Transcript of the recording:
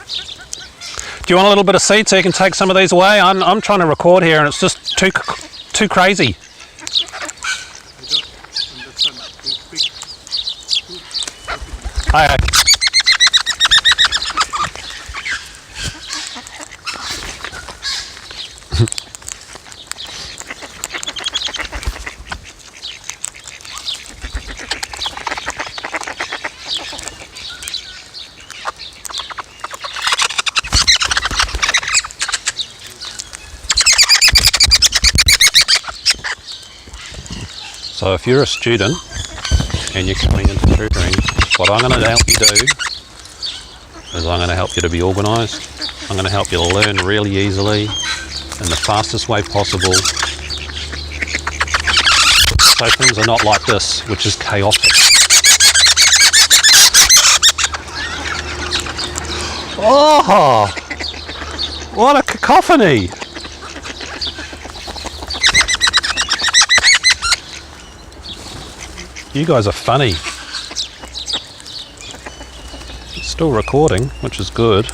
Do you want a little bit of seed so you can take some of these away? I'm trying to record here and it's just too crazy. Hi. So if you're a student and you're coming into tutoring, what I'm going to help you do is I'm going to help you to be organised. I'm going to help you to learn really easily in the fastest way possible, so things are not like this, which is chaotic. Oh, what a cacophony! You guys are funny. It's still recording, which is good.